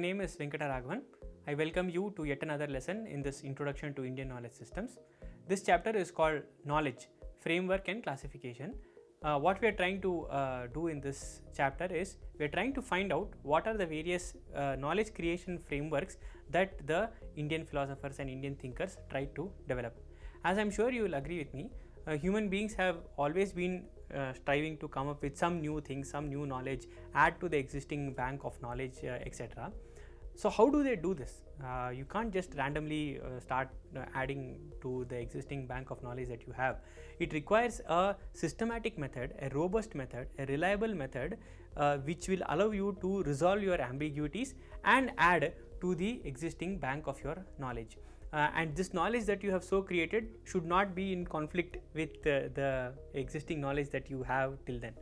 name is Venkata Raghavan. I welcome you to yet another lesson in this Introduction to Indian Knowledge Systems. This chapter is called Knowledge, Framework and Classification. What we are trying to do in this chapter is we are trying to find out what are the various knowledge creation frameworks that the Indian philosophers and Indian thinkers tried to develop. As I am sure you will agree with me, human beings have always been striving to come up with some new things, some new knowledge, add to the existing bank of knowledge, etc. So how do they do this? You can't just randomly start adding to the existing bank of knowledge that you have. It requires a systematic method, a robust method, a reliable method which will allow you to resolve your ambiguities and add to the existing bank of your knowledge. And this knowledge that you have so created should not be in conflict with the existing knowledge that you have till then.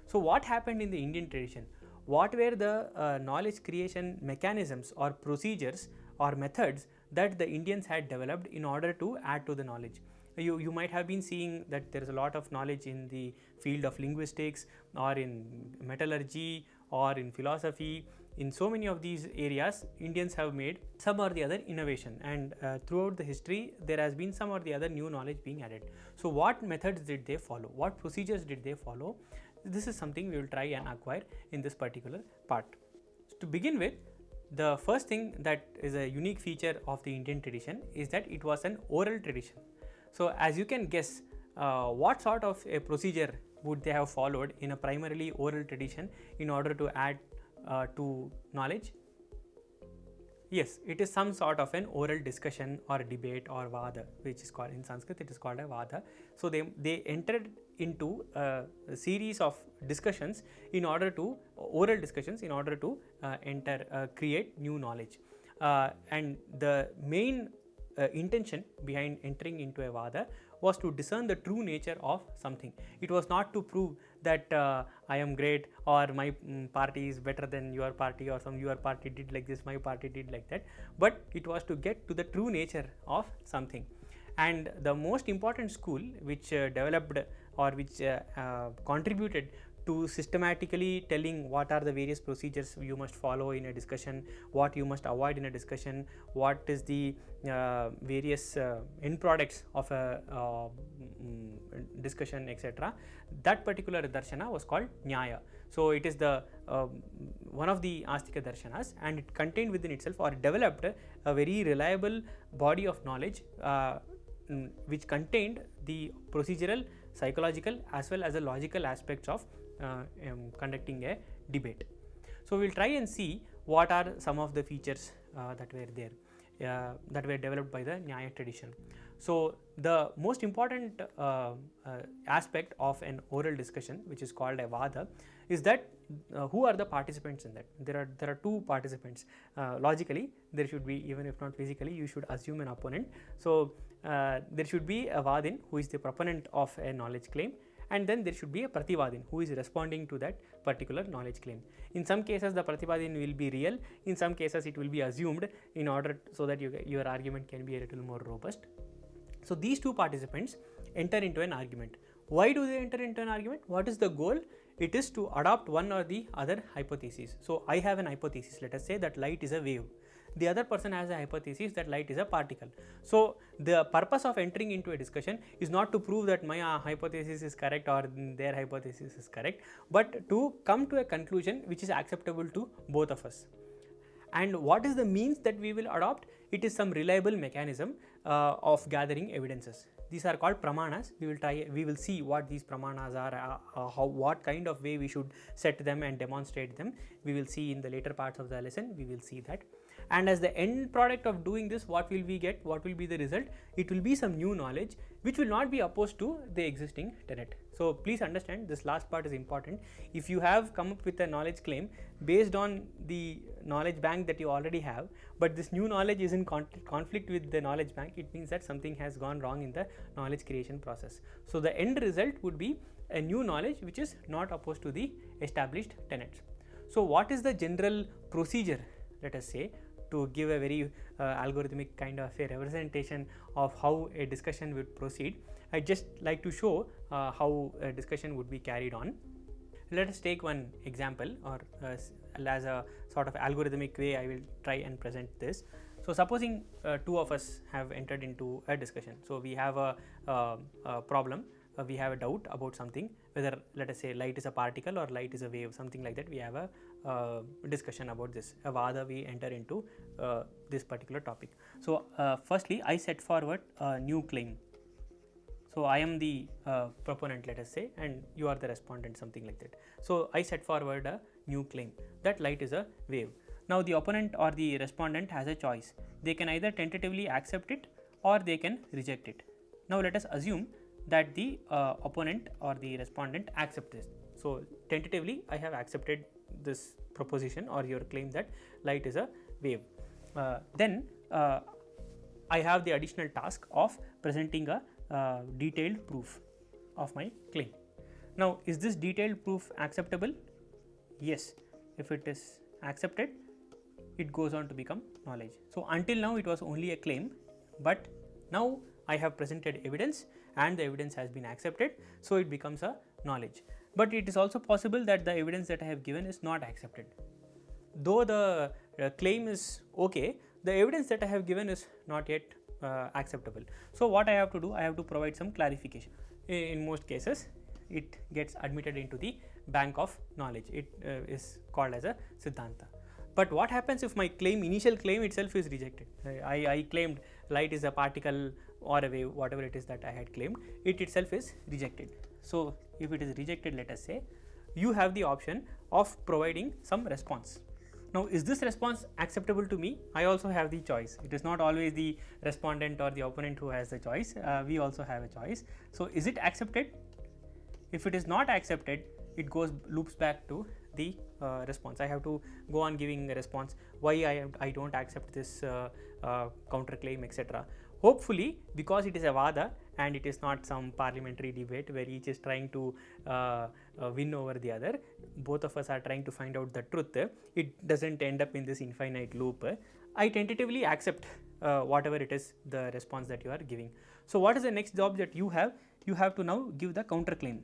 So what happened in the Indian tradition? What were the knowledge creation mechanisms or procedures or methods that the Indians had developed in order to add to the knowledge? You might have been seeing that there is a lot of knowledge in the field of linguistics or in metallurgy or in philosophy. In so many of these areas, Indians have made some or the other innovation, and throughout the history there has been some or the other new knowledge being added. So what methods did they follow? What procedures did they follow? This is something we will try and acquire in this particular part. So to begin with, the first thing that is a unique feature of the Indian tradition is that it was an oral tradition. So as you can guess, what sort of a procedure would they have followed in a primarily oral tradition in order to add to knowledge? Yes, it is some sort of an oral discussion or debate or vada, which is called in Sanskrit, it is called a vada. So they entered into a series of discussions in order to oral discussions in order to create new knowledge, and the main intention behind entering into a vada was to discern the true nature of something. It was not to prove that I am great or my party is better than your party, or your party did like this, my party did like that, but it was to get to the true nature of something. And the most important school which developed or which contributed to systematically telling what are the various procedures you must follow in a discussion, what you must avoid in a discussion, what is the various end products of a discussion, etc. That particular darshana was called Nyaya. So it is the one of the Astika darshanas, and it contained within itself or developed a very reliable body of knowledge which contained the procedural, psychological as well as the logical aspects of conducting a debate. So we will try and see what are some of the features that were there, that were developed by the Nyaya tradition. So the most important aspect of an oral discussion, which is called a vada, is that who are the participants in that? There are two participants. Logically there should be, even if not physically, you should assume an opponent. So there should be a vadin who is the proponent of a knowledge claim, and then there should be a prativadin who is responding to that particular knowledge claim. In some cases the prativadin will be real, in some cases it will be assumed in order so that your argument can be a little more robust. So these two participants enter into an argument. Why do they enter into an argument? What is the goal? It is to adopt one or the other hypothesis. So I have an hypothesis, let us say that light is a wave. The other person has a hypothesis that light is a particle. So the purpose of entering into a discussion is not to prove that my hypothesis is correct or their hypothesis is correct, but to come to a conclusion which is acceptable to both of us. And what is the means that we will adopt? It is some reliable mechanism of gathering evidences. These are called pramanas. We will see what these pramanas are, what kind of way we should set them and demonstrate them. We will see in the later parts of the lesson, we will see that. And as the end product of doing this, what will we get? What will be the result? It will be some new knowledge which will not be opposed to the existing tenet. So please understand, this last part is important. If you have come up with a knowledge claim based on the knowledge bank that you already have, but this new knowledge is in conflict with the knowledge bank, it means that something has gone wrong in the knowledge creation process. So the end result would be a new knowledge which is not opposed to the established tenets. So what is the general procedure, let us say, to give a very algorithmic kind of a representation of how a discussion would proceed? I just like to show how a discussion would be carried on. let us take one example, or as a sort of algorithmic way I will try and present this. So supposing two of us have entered into a discussion. So we have a problem, we have a doubt about something, whether let us say light is a particle or light is a wave, something like that. We have a discussion about this, a vada, we enter into this particular topic. So firstly I set forward a new claim. So I am the proponent, let us say, and you are the respondent, something like that. So I set forward a new claim that light is a wave. Now the opponent or the respondent has a choice. They can either tentatively accept it or they can reject it. Now let us assume that the opponent or the respondent accepts this. So tentatively I have accepted this proposition or your claim that light is a wave. Then I have the additional task of presenting a detailed proof of my claim. Now is this detailed proof acceptable? Yes. If it is accepted, it goes on to become knowledge. So until now it was only a claim, but now I have presented evidence and the evidence has been accepted, so it becomes a knowledge. But it is also possible that the evidence that I have given is not accepted. Though the claim is okay, the evidence that I have given is not yet acceptable. So what I have to do, I have to provide some clarification. In most cases it gets admitted into the bank of knowledge. It is called as a Siddhanta. But what happens if my claim, initial claim itself is rejected? I claimed light is a particle or a wave, whatever it is that I had claimed, it itself is rejected. So if it is rejected, let us say, you have the option of providing some response. Now is this response acceptable to me? I also have the choice. It is not always the respondent or the opponent who has the choice, we also have a choice. So is it accepted? If it is not accepted, it loops back to the response. I have to go on giving a response why I don't accept this counterclaim, etc. Hopefully, because it is a vada and it is not some parliamentary debate where each is trying to win over the other, both of us are trying to find out the truth, it doesn't end up in this infinite loop. I tentatively accept whatever it is, the response that you are giving. So what is the next job that you have? You have to now give the counterclaim.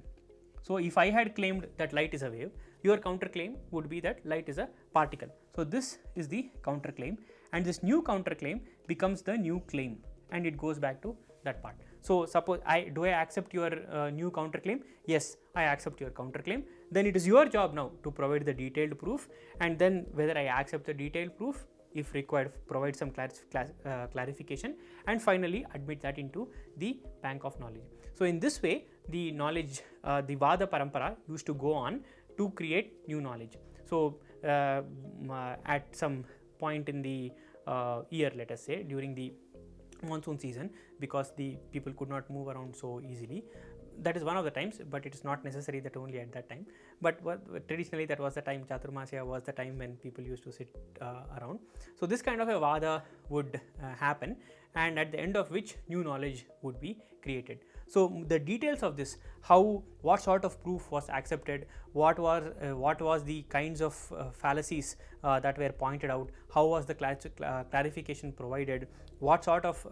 So if I had claimed that light is a wave, your counterclaim would be that light is a particle. So this is the counterclaim, and this new counterclaim becomes the new claim, and it goes back to that part. So suppose I accept your new counterclaim? Yes, I accept your counterclaim. Then it is your job now to provide the detailed proof, and then whether I accept the detailed proof, if required, provide some clarification, and finally admit that into the bank of knowledge. So in this way, the knowledge, the Vada Parampara used to go on to create new knowledge. So at some point in the year, let us say during the monsoon season, because the people could not move around so easily, that is one of the times, but it is not necessary that only at that time. But traditionally that was the time, Chaturmasya was the time when people used to sit around. So this kind of a vada would happen, and at the end of which new knowledge would be created. So the details of this, what sort of proof was accepted, what was the kinds of fallacies that were pointed out, how was the clarification provided, what sort of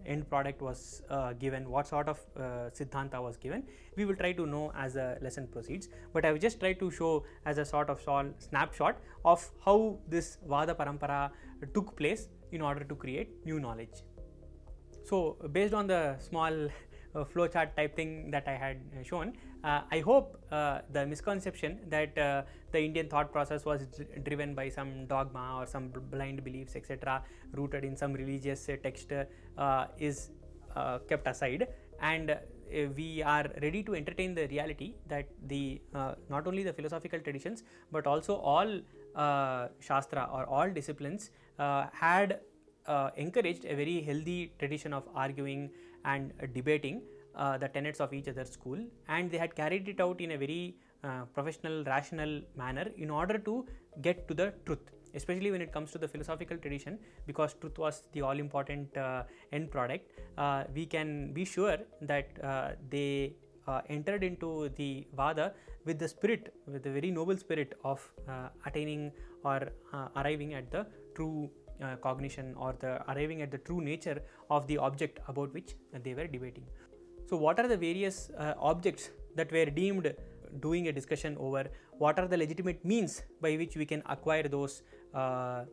end product was given, what sort of Siddhanta was given, we will try to know as the lesson proceeds. But I will just try to show as a sort of snapshot of how this Vada Parampara took place in order to create new knowledge. So based on the small flowchart type thing that I had shown, I hope the misconception that the Indian thought process was driven by some dogma or some blind beliefs, etc., rooted in some religious text is kept aside, and we are ready to entertain the reality that the not only the philosophical traditions but also all Shastra or all disciplines had encouraged a very healthy tradition of arguing and debating the tenets of each other's school, and they had carried it out in a very professional, rational manner in order to get to the truth, especially when it comes to the philosophical tradition, because truth was the all important end product. We can be sure that they entered into the Vada with the spirit, with the very noble spirit of attaining or arriving at the true cognition, or arriving at the true nature of the object about which they were debating. So what are the various objects that were deemed doing a discussion over what are the legitimate means by which we can acquire those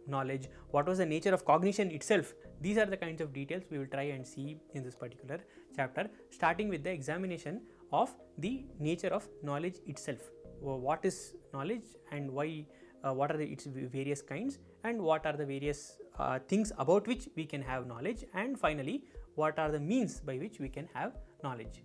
knowledge, what was the nature of cognition itself. These are the kinds of details we will try and see in this particular chapter, starting with the examination of the nature of knowledge itself. What is knowledge and why, what are its various kinds, and what are the various things about which we can have knowledge, and finally what are the means by which we can have knowledge.